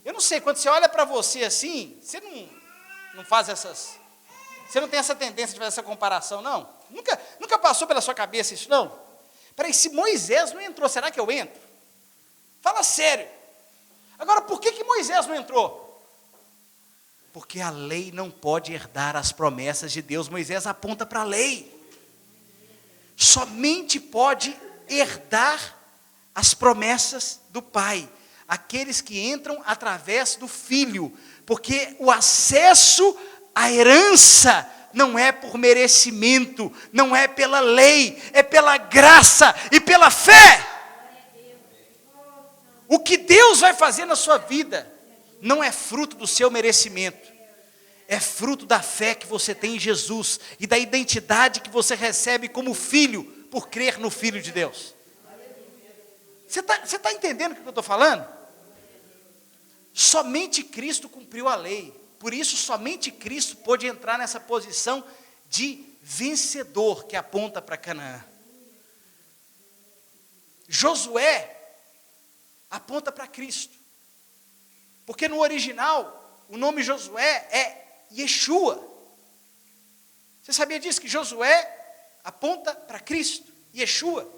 Eu não sei, quando você olha para você assim, você não faz essas... Você não tem essa tendência de fazer essa comparação, não? Nunca passou pela sua cabeça isso, não? Peraí, se Moisés não entrou, será que eu entro? Fala sério. Agora, por que Moisés não entrou? Porque a lei não pode herdar as promessas de Deus. Moisés aponta para a lei. Somente pode herdar as promessas do Pai aqueles que entram através do Filho, porque o acesso à herança não é por merecimento, não é pela lei, é pela graça e pela fé. O que Deus vai fazer na sua vida não é fruto do seu merecimento, é fruto da fé que você tem em Jesus e da identidade que você recebe como filho por crer no Filho de Deus. Você está entendendo o que eu estou falando? Somente Cristo cumpriu a lei, por isso somente Cristo pôde entrar nessa posição de vencedor que aponta para Canaã. Josué aponta para Cristo, porque no original o nome Josué é Yeshua. Você sabia disso, que Josué aponta para Cristo, Yeshua?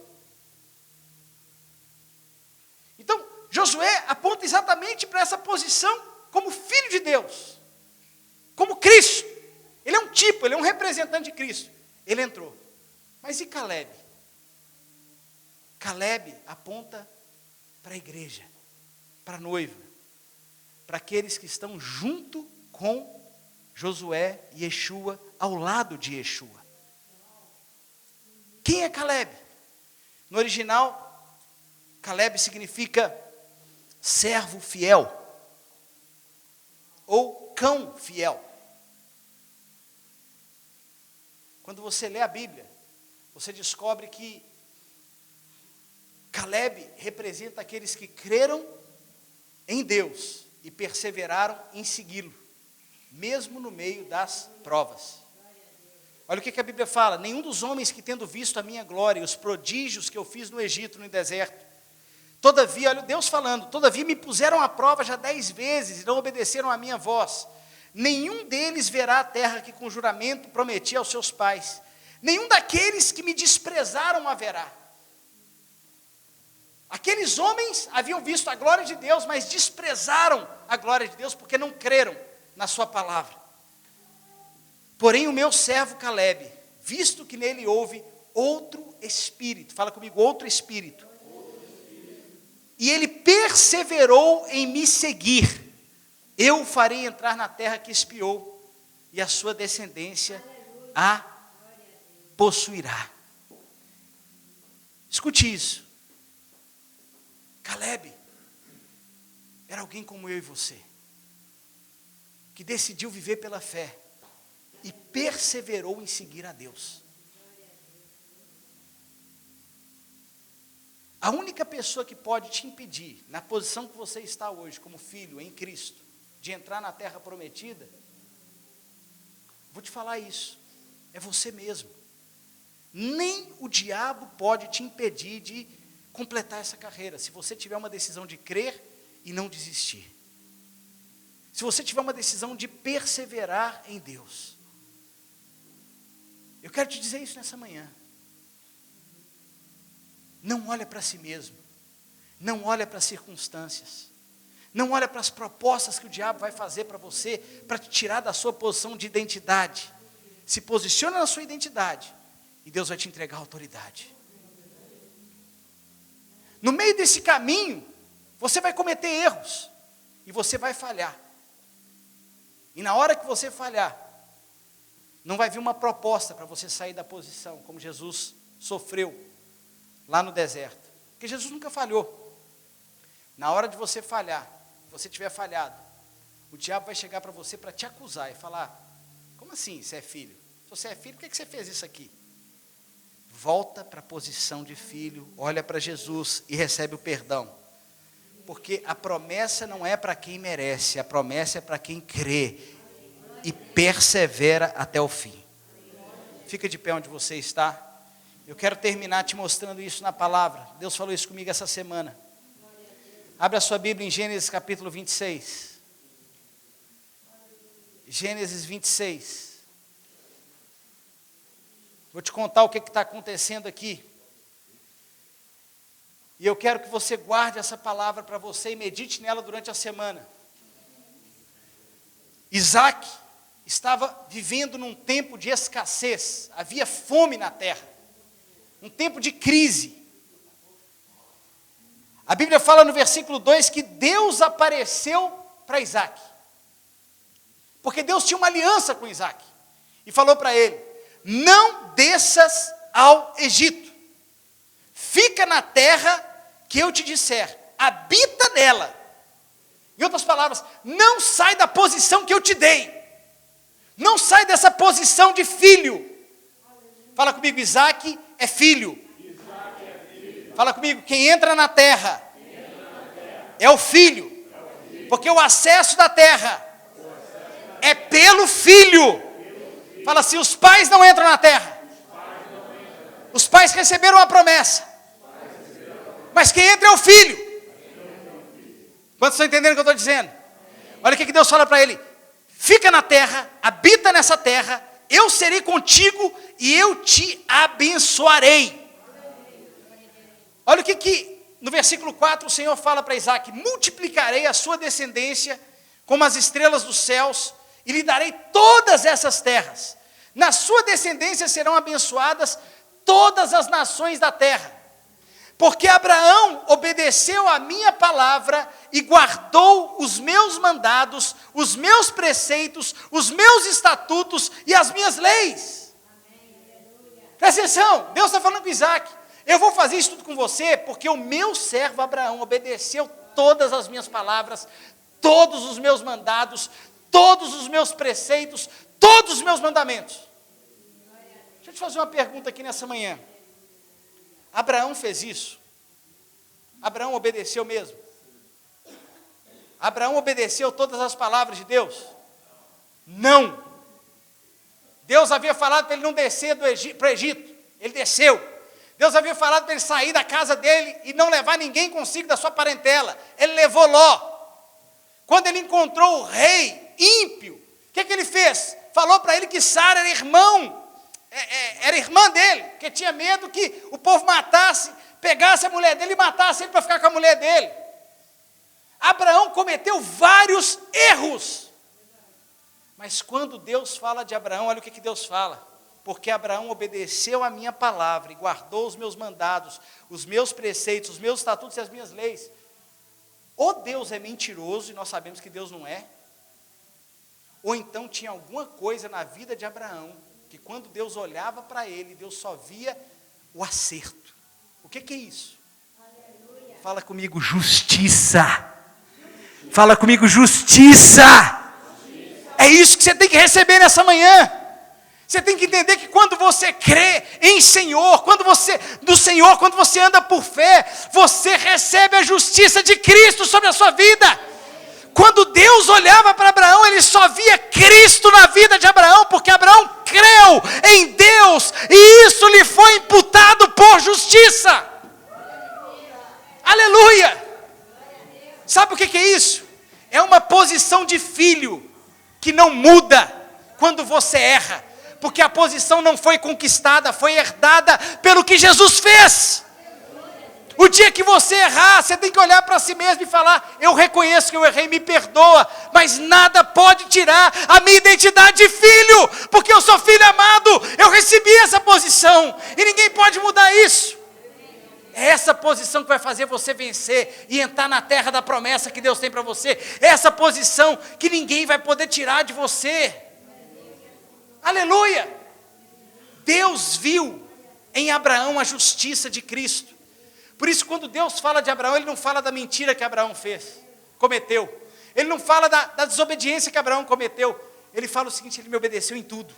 Então, Josué aponta exatamente para essa posição como filho de Deus, como Cristo. Ele é um tipo, ele é um representante de Cristo. Ele entrou. Mas e Caleb? Caleb aponta para a igreja, para a noiva, para aqueles que estão junto com Josué e Yeshua, ao lado de Yeshua. Quem é Caleb? No original, Caleb significa servo fiel, ou cão fiel. Quando você lê a Bíblia, você descobre que Caleb representa aqueles que creram em Deus e perseveraram em segui-lo, mesmo no meio das provas. Olha o que a Bíblia fala: nenhum dos homens que, tendo visto a minha glória, os prodígios que eu fiz no Egito, no deserto, todavia, olha Deus falando, todavia me puseram à prova já 10 vezes e não obedeceram à minha voz. Nenhum deles verá a terra que com juramento prometi aos seus pais. Nenhum daqueles que me desprezaram haverá. Aqueles homens haviam visto a glória de Deus, mas desprezaram a glória de Deus porque não creram na sua palavra. Porém o meu servo Caleb, visto que nele houve outro espírito, fala comigo, outro espírito, e ele perseverou em me seguir, eu o farei entrar na terra que espiou, e a sua descendência a possuirá. Escute isso. Caleb era alguém como eu e você, que decidiu viver pela fé e perseverou em seguir a Deus. A única pessoa que pode te impedir, na posição que você está hoje, como filho em Cristo, de entrar na terra prometida, vou te falar isso, é você mesmo. Nem o diabo pode te impedir de completar essa carreira, se você tiver uma decisão de crer e não desistir. Se você tiver uma decisão de perseverar em Deus. Eu quero te dizer isso nessa manhã. Não olha para si mesmo. Não olha para as circunstâncias. Não olha para as propostas que o diabo vai fazer para você, para te tirar da sua posição de identidade. Se posiciona na sua identidade e Deus vai te entregar a autoridade. No meio desse caminho, você vai cometer erros e você vai falhar. E na hora que você falhar, não vai vir uma proposta para você sair da posição, como Jesus sofreu lá no deserto. Porque Jesus nunca falhou. Na hora de você falhar, se você tiver falhado, o diabo vai chegar para você para te acusar e falar: como assim você é filho? Se você é filho, por que você fez isso aqui? Volta para a posição de filho, olha para Jesus e recebe o perdão. Porque a promessa não é para quem merece, a promessa é para quem crê e persevera até o fim. Fica de pé onde você está. Eu quero terminar te mostrando isso na palavra. Deus falou isso comigo essa semana. Abra a sua Bíblia em Gênesis capítulo 26. Gênesis 26. Vou te contar o que está acontecendo aqui. E eu quero que você guarde essa palavra para você e medite nela durante a semana. Isaac estava vivendo num tempo de escassez. Havia fome na terra. Um tempo de crise. A Bíblia fala no versículo 2 que Deus apareceu para Isaac. Porque Deus tinha uma aliança com Isaac. E falou para ele: não desças ao Egito. Fica na terra que eu te disser. Habita nela. Em outras palavras, não sai da posição que eu te dei. Não sai dessa posição de filho. Fala comigo, Isaac é filho. Fala comigo, quem entra na terra é o filho. Porque o acesso da terra é pelo filho. Fala assim, os pais não entram na terra. Os pais receberam a promessa. Mas quem entra é o filho. Quantos estão entendendo o que eu estou dizendo? Olha o que Deus fala para ele. Fica na terra, habita nessa terra, eu serei contigo e eu te abençoarei. Olha o que no versículo 4 o Senhor fala para Isaac: multiplicarei a sua descendência como as estrelas dos céus e lhe darei todas essas terras. Na sua descendência serão abençoadas todas as nações da terra. Porque Abraão obedeceu a minha palavra e guardou os meus mandados, os meus preceitos, os meus estatutos e as minhas leis. Presta atenção, Deus está falando com Isaac: eu vou fazer isso tudo com você, porque o meu servo Abraão obedeceu todas as minhas palavras, todos os meus mandados, todos os meus preceitos, todos os meus mandamentos. Deixa eu te fazer uma pergunta aqui nessa manhã. Abraão fez isso? Abraão obedeceu mesmo? Abraão obedeceu todas as palavras de Deus? Não. Deus havia falado para ele não descer para o Egito. Ele desceu. Deus havia falado para ele sair da casa dele e não levar ninguém consigo da sua parentela. Ele levou Ló. Quando ele encontrou o rei ímpio, o que ele fez? Falou para ele que Sara era irmã dele, porque tinha medo que o povo matasse, pegasse a mulher dele e matasse ele para ficar com a mulher dele. Abraão cometeu vários erros. Mas quando Deus fala de Abraão, olha o que Deus fala. Porque Abraão obedeceu a minha palavra e guardou os meus mandados, os meus preceitos, os meus estatutos e as minhas leis. Ou Deus é mentiroso e nós sabemos que Deus não é, ou então tinha alguma coisa na vida de Abraão que quando Deus olhava para ele, Deus só via o acerto. O que é isso? Aleluia. Fala comigo, justiça. Fala comigo, justiça. É isso que você tem que receber nessa manhã. Você tem que entender que quando você crê em Senhor, quando você anda por fé, você recebe a justiça de Cristo sobre a sua vida. Quando Deus olhava para Abraão, ele só via Cristo na vida de Abraão, porque Abraão creu em Deus e isso lhe foi imputado por justiça. Aleluia! Sabe o que é isso? É uma posição de filho que não muda quando você erra. porque a posição não foi conquistada, foi herdada pelo que Jesus fez. O dia que você errar, você tem que olhar para si mesmo e falar: eu reconheço que eu errei, me perdoa, mas nada pode tirar a minha identidade de filho, porque eu sou filho amado, eu recebi essa posição, e ninguém pode mudar isso. É essa posição que vai fazer você vencer e entrar na terra da promessa que Deus tem para você. É essa posição que ninguém vai poder tirar de você. Aleluia! Deus viu em Abraão a justiça de Cristo. Por isso, quando Deus fala de Abraão, Ele não fala da mentira que Abraão cometeu. Ele não fala da desobediência que Abraão cometeu. Ele fala o seguinte: ele me obedeceu em tudo,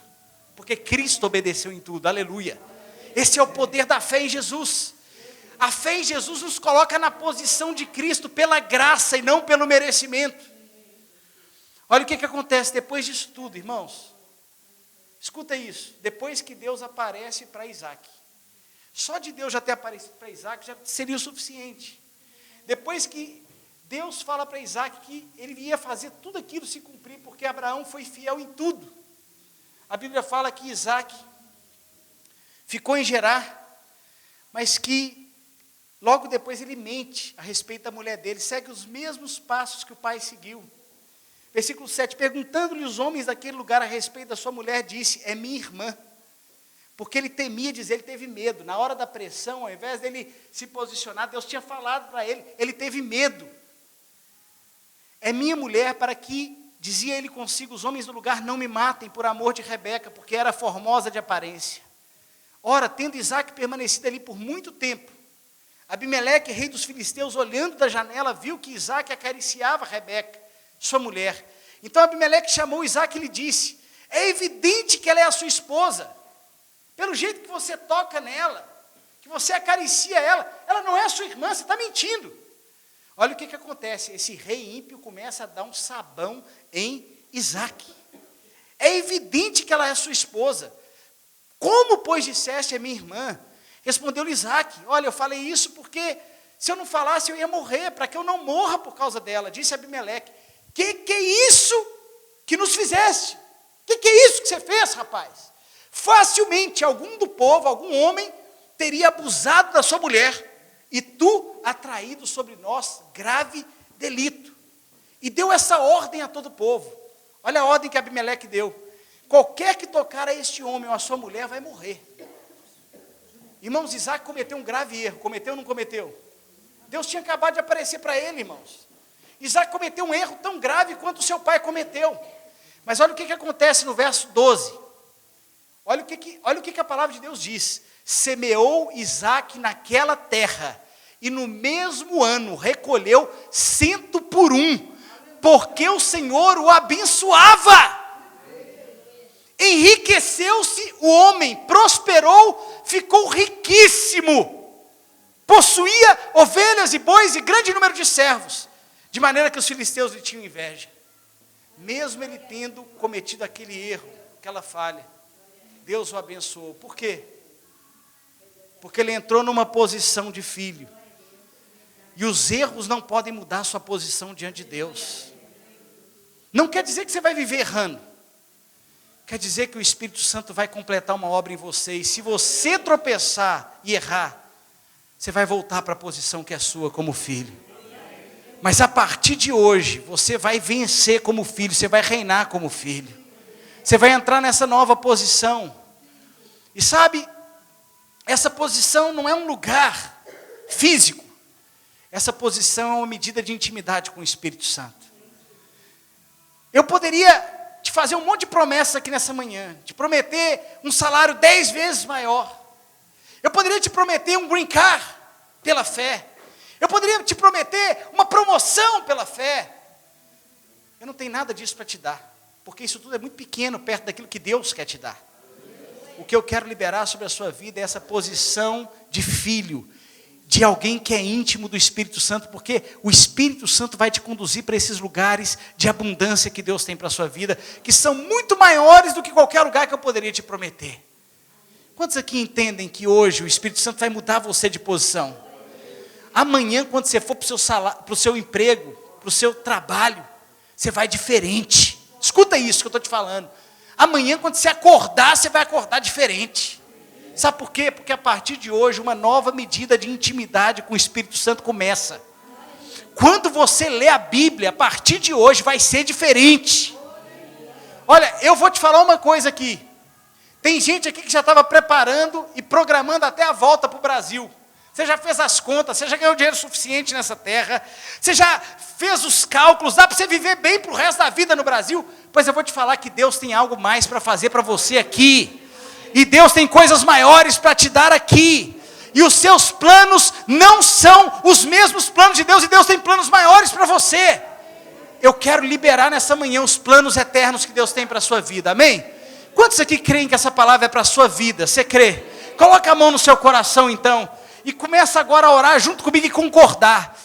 porque Cristo obedeceu em tudo. Aleluia! Esse é o poder da fé em Jesus. A fé em Jesus nos coloca na posição de Cristo pela graça e não pelo merecimento. Olha o que acontece depois disso tudo, irmãos. Escuta isso. Depois que Deus aparece para Isaac, só de Deus já ter aparecido para Isaac já seria o suficiente. Depois que Deus fala para Isaac que ele ia fazer tudo aquilo se cumprir, porque Abraão foi fiel em tudo. A Bíblia fala que Isaac ficou em Gerar, mas que logo depois ele mente a respeito da mulher dele, segue os mesmos passos que o pai seguiu. Versículo 7, perguntando-lhe os homens daquele lugar a respeito da sua mulher, disse: é minha irmã. Porque ele temia dizer, ele teve medo. Na hora da pressão, ao invés dele se posicionar, Deus tinha falado para ele, ele teve medo. É minha mulher, para que, dizia ele consigo, os homens do lugar não me matem por amor de Rebeca, porque era formosa de aparência. Ora, tendo Isaac permanecido ali por muito tempo, Abimeleque, rei dos filisteus, olhando da janela, viu que Isaac acariciava Rebeca, sua mulher. Então Abimeleque chamou Isaac e lhe disse: é evidente que ela é a sua esposa. Pelo jeito que você toca nela, que você acaricia ela não é a sua irmã, você está mentindo. Olha o que acontece, esse rei ímpio começa a dar um sabão em Isaac. É evidente que ela é a sua esposa. Como, pois, disseste, é minha irmã? Respondeu-lhe Isaac: olha, eu falei isso porque se eu não falasse eu ia morrer, para que eu não morra por causa dela. Disse Abimeleque: que é isso que nos fizeste? Que é isso que você fez, rapaz? Facilmente algum do povo, algum homem, teria abusado da sua mulher, e tu atraído sobre nós grave delito. E deu essa ordem a todo o povo. Olha a ordem que Abimeleque deu: qualquer que tocar a este homem ou a sua mulher vai morrer. Irmãos, Isaac cometeu um grave erro. Cometeu ou não cometeu? Deus tinha acabado de aparecer para ele, irmãos. Isaac cometeu um erro tão grave quanto o seu pai cometeu. Mas olha o que acontece no verso 12. Olha o que a palavra de Deus diz: semeou Isaac naquela terra, e no mesmo ano recolheu 100 por 1, porque o Senhor o abençoava. Enriqueceu-se o homem, prosperou, ficou riquíssimo, possuía ovelhas e bois e grande número de servos, de maneira que os filisteus lhe tinham inveja, mesmo ele tendo cometido aquele erro, aquela falha. Deus o abençoou. Por quê? Porque ele entrou numa posição de filho. E os erros não podem mudar a sua posição diante de Deus. Não quer dizer que você vai viver errando. Quer dizer que o Espírito Santo vai completar uma obra em você. E se você tropeçar e errar, você vai voltar para a posição que é sua como filho. Mas a partir de hoje, você vai vencer como filho. Você vai reinar como filho. Você vai entrar nessa nova posição. E sabe, essa posição não é um lugar físico. Essa posição é uma medida de intimidade com o Espírito Santo. Eu poderia te fazer um monte de promessas aqui nessa manhã. Te prometer um salário 10 vezes maior. Eu poderia te prometer um green card pela fé. Eu poderia te prometer uma promoção pela fé. Eu não tenho nada disso para te dar. Porque isso tudo é muito pequeno perto daquilo que Deus quer te dar. O que eu quero liberar sobre a sua vida é essa posição de filho, de alguém que é íntimo do Espírito Santo, porque o Espírito Santo vai te conduzir para esses lugares de abundância que Deus tem para a sua vida, que são muito maiores do que qualquer lugar que eu poderia te prometer. Quantos aqui entendem que hoje o Espírito Santo vai mudar você de posição? Amanhã, quando você for para o seu salário, para o seu emprego, para o seu trabalho, você vai diferente. Escuta isso que eu estou te falando. Amanhã, quando você acordar, você vai acordar diferente. Sabe por quê? Porque a partir de hoje, uma nova medida de intimidade com o Espírito Santo começa. Quando você lê a Bíblia, a partir de hoje, vai ser diferente. Olha, eu vou te falar uma coisa aqui. Tem gente aqui que já estava preparando e programando até a volta para o Brasil. Você já fez as contas, você já ganhou dinheiro suficiente nessa terra, você já fez os cálculos, dá para você viver bem para o resto da vida no Brasil? Pois eu vou te falar que Deus tem algo mais para fazer para você aqui. E Deus tem coisas maiores para te dar aqui. E os seus planos não são os mesmos planos de Deus, e Deus tem planos maiores para você. Eu quero liberar nessa manhã os planos eternos que Deus tem para a sua vida, amém? Quantos aqui creem que essa palavra é para a sua vida? Você crê? Coloca a mão no seu coração então, e começa agora a orar junto comigo e concordar.